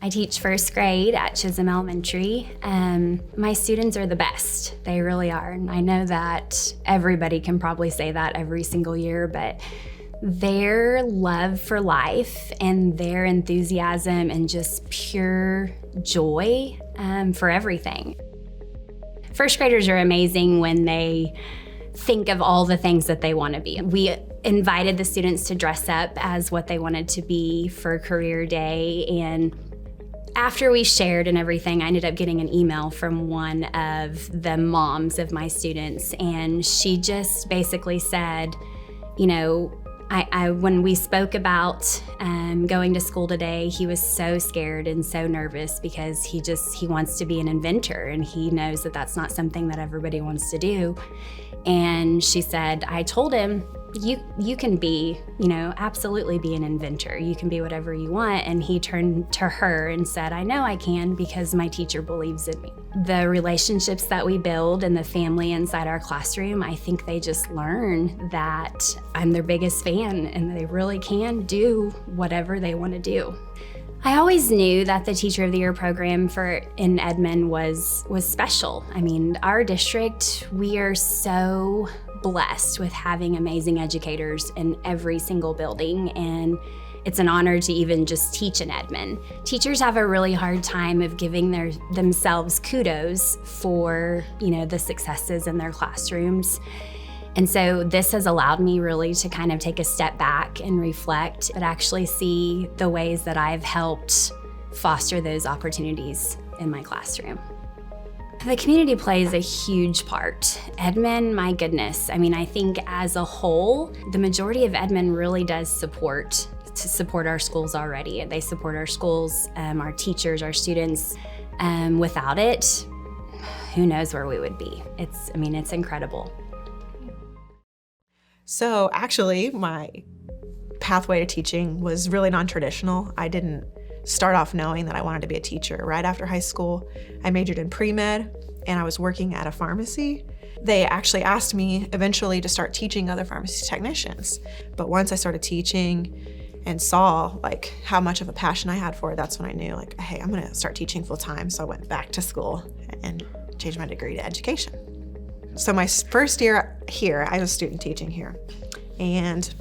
I teach first grade at Chisholm Elementary. My students are the best. They really are. And I know that everybody can probably say that every single year, but their love for life and their enthusiasm and just pure joy for everything. First graders are amazing when they think of all the things that they want to be. We invited the students to dress up as what they wanted to be for career day, and after we shared and everything, I ended up getting an email from one of the moms of my students, and she just basically said, you know, when we spoke about going to school today, he was so scared and so nervous because he wants to be an inventor, and he knows that that's not something that everybody wants to do. And she said, I told him, you can be, absolutely be an inventor. You can be whatever you want. And he turned to her and said, I know I can because my teacher believes in me. The relationships that we build and the family inside our classroom, I think they just learn that I'm their biggest fan and they really can do whatever they want to do. I always knew that the Teacher of the Year program in Edmond was special. I mean, our district, we are so blessed with having amazing educators in every single building, and it's an honor to even just teach in Edmond. Teachers have a really hard time of giving themselves kudos for, the successes in their classrooms. And so this has allowed me really to kind of take a step back and reflect, but actually see the ways that I've helped foster those opportunities in my classroom. The community plays a huge part. Edmond, my goodness, I think as a whole, the majority of Edmond really does support our schools already. They support our schools, our teachers, our students. Without it, who knows where we would be. It's incredible. So actually, my pathway to teaching was really non-traditional. I didn't start off knowing that I wanted to be a teacher. Right after high school, I majored in pre-med and I was working at a pharmacy. They actually asked me eventually to start teaching other pharmacy technicians. But once I started teaching and saw how much of a passion I had for it, that's when I knew hey, I'm gonna start teaching full time. So I went back to school and changed my degree to education. So my first year here, I was student teaching here, and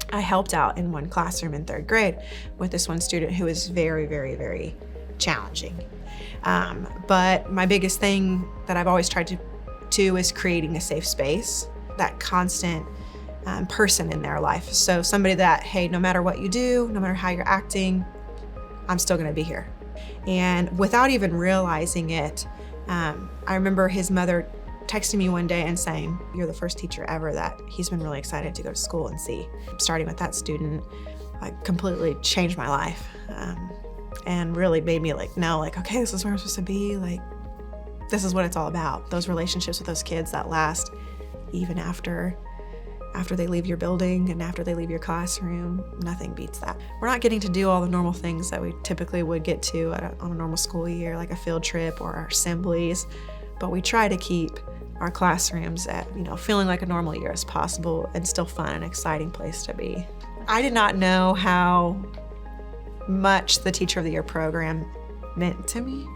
I helped out in one classroom in third grade with this one student who was very, very, very challenging. But my biggest thing that I've always tried to do is creating a safe space, that constant person in their life. So somebody that, hey, no matter what you do, no matter how you're acting, I'm still gonna be here. And without even realizing it, I remember his mother texting me one day and saying, you're the first teacher ever that he's been really excited to go to school and see. Starting with that student, completely changed my life and really made me know, okay, this is where I'm supposed to be. This is what it's all about. Those relationships with those kids that last even after they leave your building and after they leave your classroom, nothing beats that. We're not getting to do all the normal things that we typically would get to on a normal school year, like a field trip or our assemblies, but we try to keep our classrooms at, feeling like a normal year as possible and still fun and exciting place to be. I did not know how much the Teacher of the Year program meant to me.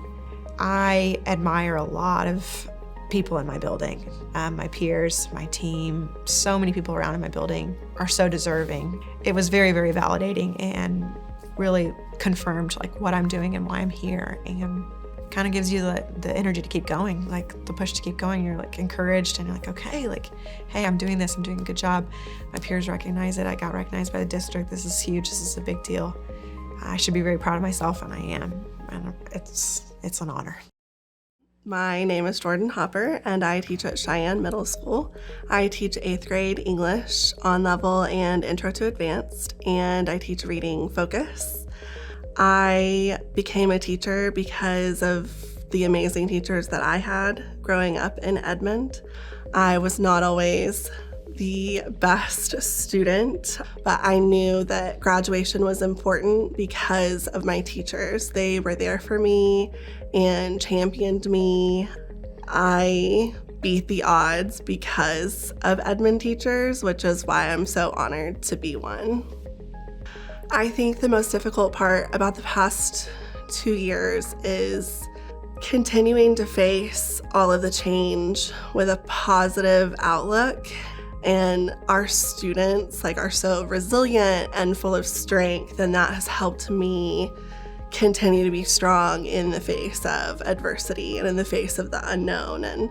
I admire a lot of people in my building, my peers, my team, so many people around in my building are so deserving. It was very, very validating and really confirmed what I'm doing and why I'm here, and kind of gives you the energy to keep going, the push to keep going. You're encouraged and you're okay, hey, I'm doing this, I'm doing a good job. My peers recognize it. I got recognized by the district. This is huge, this is a big deal. I should be very proud of myself, and I am. And it's an honor. My name is Jordan Hopper, and I teach at Cheyenne Middle School. I teach 8th grade English, on-level, and Intro to Advanced, and I teach reading focus. I became a teacher because of the amazing teachers that I had growing up in Edmond. I was not always the best student, but I knew that graduation was important because of my teachers. They were there for me and championed me. I beat the odds because of Edmond teachers, which is why I'm so honored to be one. I think the most difficult part about the past 2 years is continuing to face all of the change with a positive outlook. And our students are so resilient and full of strength, and that has helped me continue to be strong in the face of adversity and in the face of the unknown. And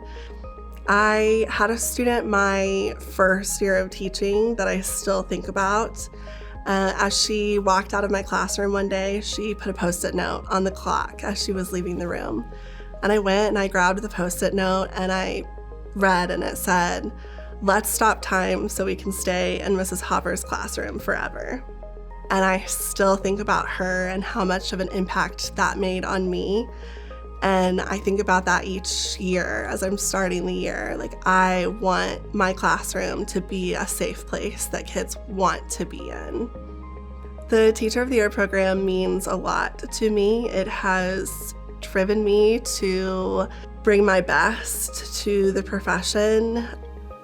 I had a student my first year of teaching that I still think about. As she walked out of my classroom one day, she put a Post-it note on the clock as she was leaving the room. And I went and I grabbed the Post-it note and I read, and it said, "Let's stop time so we can stay in Mrs. Hopper's classroom forever." And I still think about her and how much of an impact that made on me. And I think about that each year as I'm starting the year. I want my classroom to be a safe place that kids want to be in. The Teacher of the Year program means a lot to me. It has driven me to bring my best to the profession.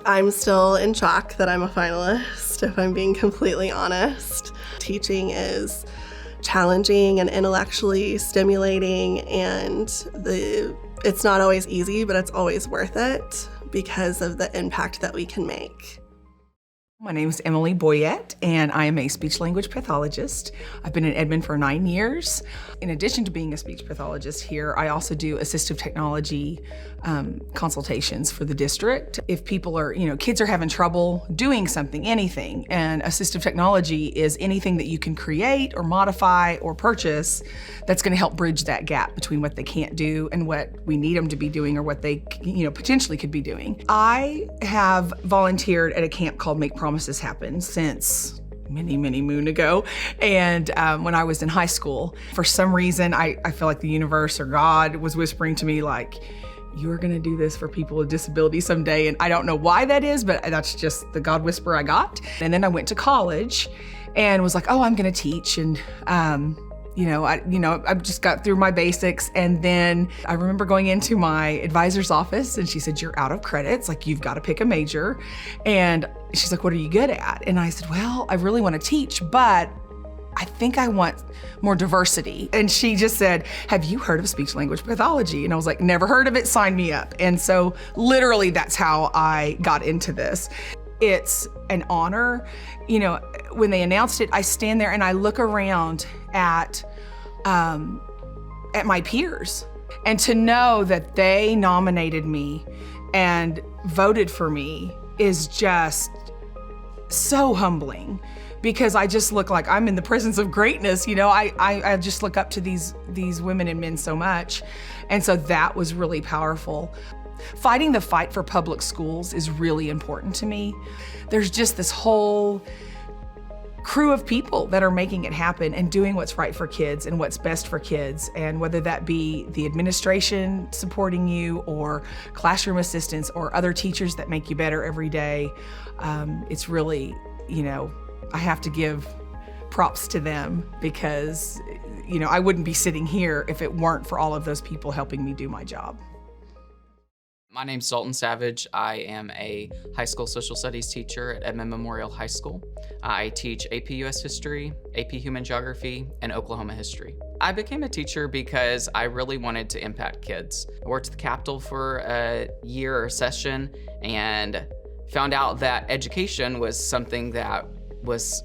I'm still in shock that I'm a finalist, if I'm being completely honest. Teaching is challenging and intellectually stimulating, and it's not always easy, but it's always worth it because of the impact that we can make. My name is Emily Boyett, and I am a speech-language pathologist. I've been in Edmond for 9 years. In addition to being a speech pathologist here, I also do assistive technology consultations for the district. If people are, kids are having trouble doing something, anything, and assistive technology is anything that you can create or modify or purchase that's going to help bridge that gap between what they can't do and what we need them to be doing or what they, potentially could be doing. I have volunteered at a camp called Make Promises Happen since many moon ago. And when I was in high school, for some reason, I feel like the universe or God was whispering to me you're gonna do this for people with disabilities someday. And I don't know why that is, but that's just the God whisper I got. And then I went to college and was like, oh, I'm gonna teach. And I just got through my basics. And then I remember going into my advisor's office and she said, you're out of credits, you've got to pick a major. And she's like, what are you good at? And I said, well, I really want to teach, but I think I want more diversity. And she just said, have you heard of speech language pathology? And I was like, never heard of it, sign me up. And so literally that's how I got into this. It's an honor. When they announced it, I stand there and I look around at my peers, and to know that they nominated me and voted for me is just so humbling, because I just look like I'm in the presence of greatness. I just look up to these women and men so much. And so that was really powerful. Fighting the fight for public schools is really important to me. There's just this whole crew of people that are making it happen and doing what's right for kids and what's best for kids. And whether that be the administration supporting you or classroom assistants or other teachers that make you better every day, it's really, I have to give props to them, because, I wouldn't be sitting here if it weren't for all of those people helping me do my job. My name's Dalton Savage. I am a high school social studies teacher at Edmond Memorial High School. I teach AP US History, AP Human Geography, and Oklahoma History. I became a teacher because I really wanted to impact kids. I worked at the Capitol for a year or session and found out that education was something that was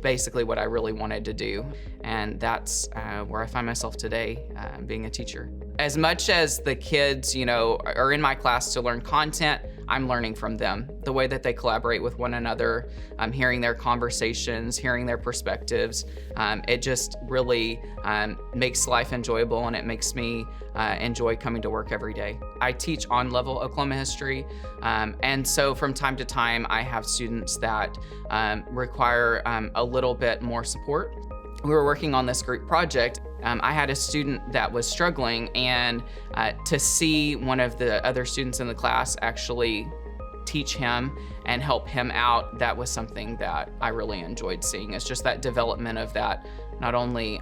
basically what I really wanted to do. And that's where I find myself today, being a teacher. As much as the kids, are in my class to learn content, I'm learning from them. The way that they collaborate with one another, hearing their conversations, hearing their perspectives, it just really makes life enjoyable, and it makes me enjoy coming to work every day. I teach on-level Oklahoma history, and so from time to time, I have students that require a little bit more support. We were working on this group project. I had a student that was struggling, and to see one of the other students in the class actually teach him and help him out, that was something that I really enjoyed seeing. It's just that development of that, not only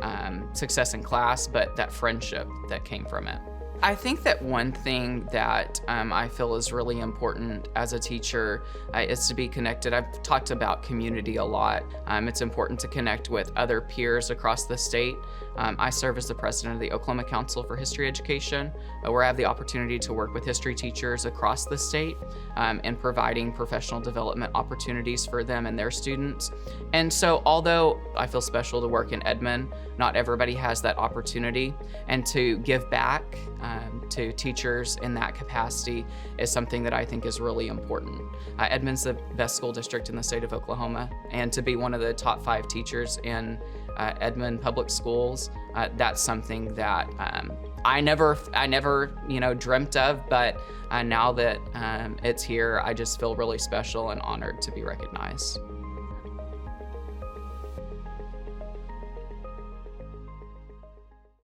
success in class, but that friendship that came from it. I think that one thing that I feel is really important as a teacher is to be connected. I've talked about community a lot. It's important to connect with other peers across the state. I serve as the president of the Oklahoma Council for History Education, where I have the opportunity to work with history teachers across the state in providing professional development opportunities for them and their students. And so although I feel special to work in Edmond, not everybody has that opportunity, and to give back to teachers in that capacity is something that I think is really important. Edmond's the best school district in the state of Oklahoma, and to be one of the top 5 teachers in Edmond Public Schools, that's something that I never dreamt of, but now that it's here, I just feel really special and honored to be recognized.